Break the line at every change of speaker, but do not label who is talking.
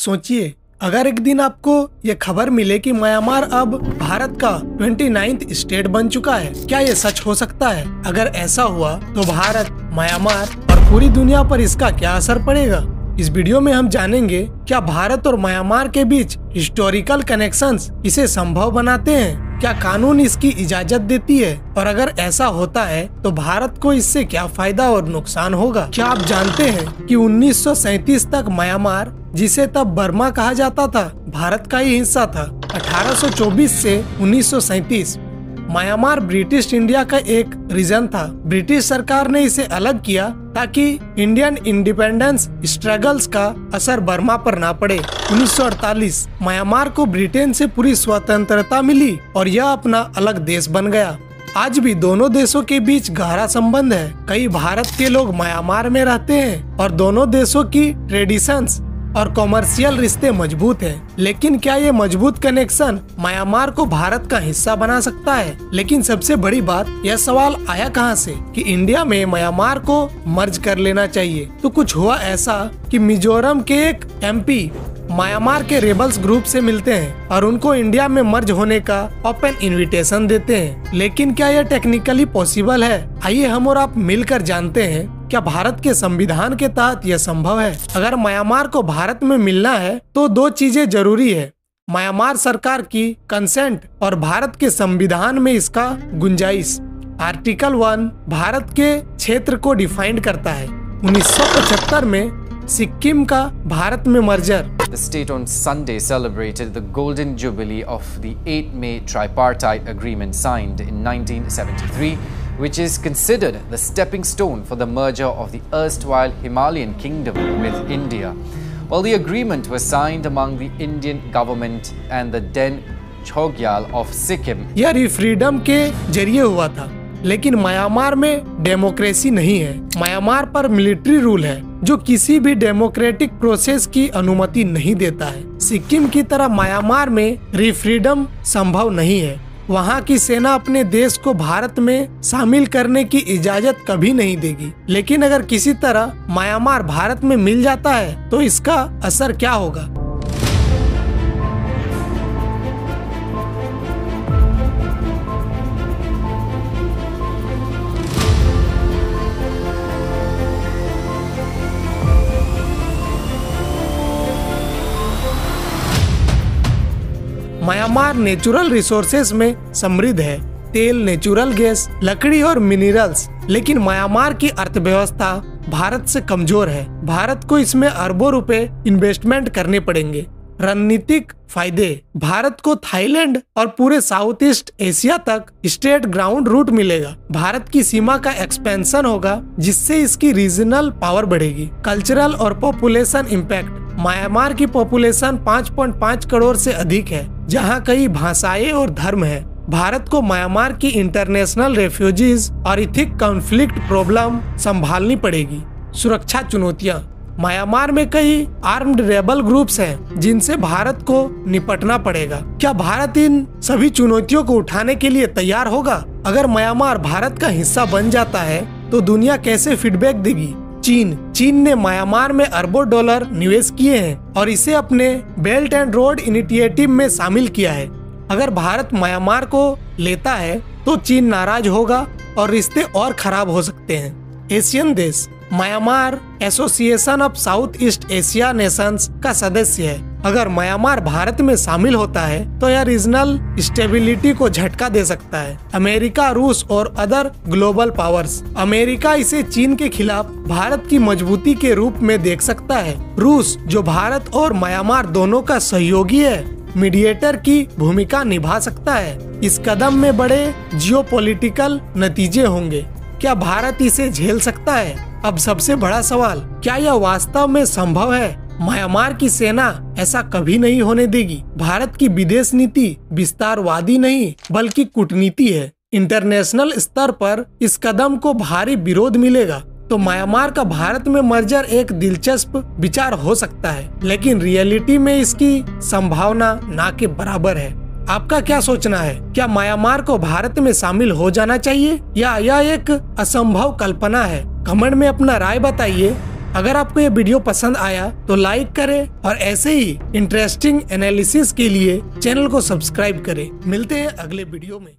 सोचिए, अगर एक दिन आपको ये खबर मिले कि म्यांमार अब भारत का 29th स्टेट बन चुका है, क्या ये सच हो सकता है? अगर ऐसा हुआ तो भारत, म्यांमार और पूरी दुनिया पर इसका क्या असर पड़ेगा? इस वीडियो में हम जानेंगे क्या भारत और म्यांमार के बीच हिस्टोरिकल कनेक्शंस इसे संभव बनाते हैं, क्या कानून इसकी इजाजत देती है, और अगर ऐसा होता है तो भारत को इससे क्या फायदा और नुकसान होगा? क्या आप जानते हैं कि 1937 तक म्यांमार, जिसे तब बर्मा कहा जाता था, भारत का ही हिस्सा था। 1824 से 1937 म्यांमार ब्रिटिश इंडिया का एक रीजन था। ब्रिटिश सरकार ने इसे अलग किया ताकि इंडियन इंडिपेंडेंस स्ट्रगल्स का असर बर्मा पर ना पड़े। 1948 म्यांमार को ब्रिटेन से पूरी स्वतंत्रता मिली और यह अपना अलग देश बन गया। आज भी दोनों देशों के बीच गहरा संबंध है। कई भारत के लोग म्यांमार में रहते हैं और दोनों देशों की ट्रेडिशंस और कॉमर्शियल रिश्ते मजबूत हैं। लेकिन क्या ये मजबूत कनेक्शन म्यांमार को भारत का हिस्सा बना सकता है? लेकिन सबसे बड़ी बात, यह सवाल आया कहां से कि इंडिया में म्यांमार को मर्ज कर लेना चाहिए। तो कुछ हुआ ऐसा कि मिजोरम के एक MP म्यांमार के रेबल्स ग्रुप से मिलते हैं और उनको इंडिया में मर्ज होने का ओपन इनविटेशन देते हैं। लेकिन क्या यह टेक्निकली पॉसिबल है? आइए हम और आप मिलकर जानते हैं क्या भारत के संविधान के तहत यह संभव है। अगर म्यांमार को भारत में मिलना है तो दो चीजें जरूरी है, म्यांमार सरकार की कंसेंट और भारत के संविधान में इसका गुंजाइश। आर्टिकल 1 भारत के क्षेत्र को डिफाइन करता है। 1975 में सिक्किम का भारत में merger.
The state on Sunday celebrated the golden jubilee of the 8 May tripartite agreement signed in 1973, which is considered the stepping stone for the merger of the erstwhile Himalayan kingdom with India. While the agreement was signed among the Indian government and the then Chogyal of Sikkim.
यह referendum के जरिए हुआ था, लेकिन Myanmar में democracy नहीं है। Myanmar पर मिलिट्री रूल है जो किसी भी डेमोक्रेटिक प्रोसेस की अनुमति नहीं देता है। सिक्किम की तरह म्यांमार में रेफरेंडम संभव नहीं है। वहाँ की सेना अपने देश को भारत में शामिल करने की इजाजत कभी नहीं देगी। लेकिन अगर किसी तरह म्यांमार भारत में मिल जाता है तो इसका असर क्या होगा? म्यांमार नेचुरल रिसोर्सेज में समृद्ध है, तेल, नेचुरल गैस, लकड़ी और मिनरल्स। लेकिन म्यांमार की अर्थव्यवस्था भारत से कमजोर है। भारत को इसमें अरबों रुपए इन्वेस्टमेंट करने पड़ेंगे। रणनीतिक फायदे, भारत को थाईलैंड और पूरे साउथ ईस्ट एशिया तक स्ट्रेट ग्राउंड रूट मिलेगा। भारत की सीमा का एक्सपेंशन होगा जिससे इसकी रीजनल पावर बढ़ेगी। कल्चरल और पॉपुलेशन इम्पैक्ट, म्यांमार की पॉपुलेशन 5.5 करोड़ से अधिक है, जहां कई भाषाएं और धर्म है। भारत को म्यांमार की इंटरनेशनल रेफ्यूजीज और इथिक कॉन्फ्लिक्ट प्रॉब्लम संभालनी पड़ेगी। सुरक्षा चुनौतियां, म्यांमार में कई आर्म्ड रेबल ग्रुप्स हैं जिनसे भारत को निपटना पड़ेगा। क्या भारत इन सभी चुनौतियों को उठाने के लिए तैयार होगा? अगर म्यांमार भारत का हिस्सा बन जाता है तो दुनिया कैसे फीडबैक देगी? चीन ने म्यांमार में अरबों डॉलर निवेश किए हैं और इसे अपने बेल्ट एंड रोड इनिशिएटिव में शामिल किया है। अगर भारत म्यांमार को लेता है तो चीन नाराज होगा और रिश्ते और खराब हो सकते हैं। एशियन देश, Myanmar association of south east Asia Nations का सदस्य है। अगर म्यांमार भारत में शामिल होता है तो यह रीजनल स्टेबिलिटी को झटका दे सकता है। अमेरिका, रूस और अदर ग्लोबल पावर्स, अमेरिका इसे चीन के खिलाफ भारत की मजबूती के रूप में देख सकता है। रूस, जो भारत और म्यांमार दोनों का सहयोगी है, मीडिएटर की भूमिका निभा सकता है। इस कदम में बड़े जियोपॉलिटिकल नतीजे होंगे। क्या भारत इसे झेल सकता है? अब सबसे बड़ा सवाल, क्या यह वास्तव में संभव है? म्यांमार की सेना ऐसा कभी नहीं होने देगी। भारत की विदेश नीति विस्तारवादी नहीं बल्कि कूटनीति है। इंटरनेशनल स्तर पर इस कदम को भारी विरोध मिलेगा। तो म्यांमार का भारत में मर्जर एक दिलचस्प विचार हो सकता है, लेकिन रियलिटी में इसकी संभावना ना के बराबर है। आपका क्या सोचना है? क्या म्यांमार को भारत में शामिल हो जाना चाहिए या यह एक असंभव कल्पना है? कमेंट में अपना राय बताइए। अगर आपको ये वीडियो पसंद आया तो लाइक करें और ऐसे ही इंटरेस्टिंग एनालिसिस के लिए चैनल को सब्सक्राइब करें। मिलते हैं अगले वीडियो में।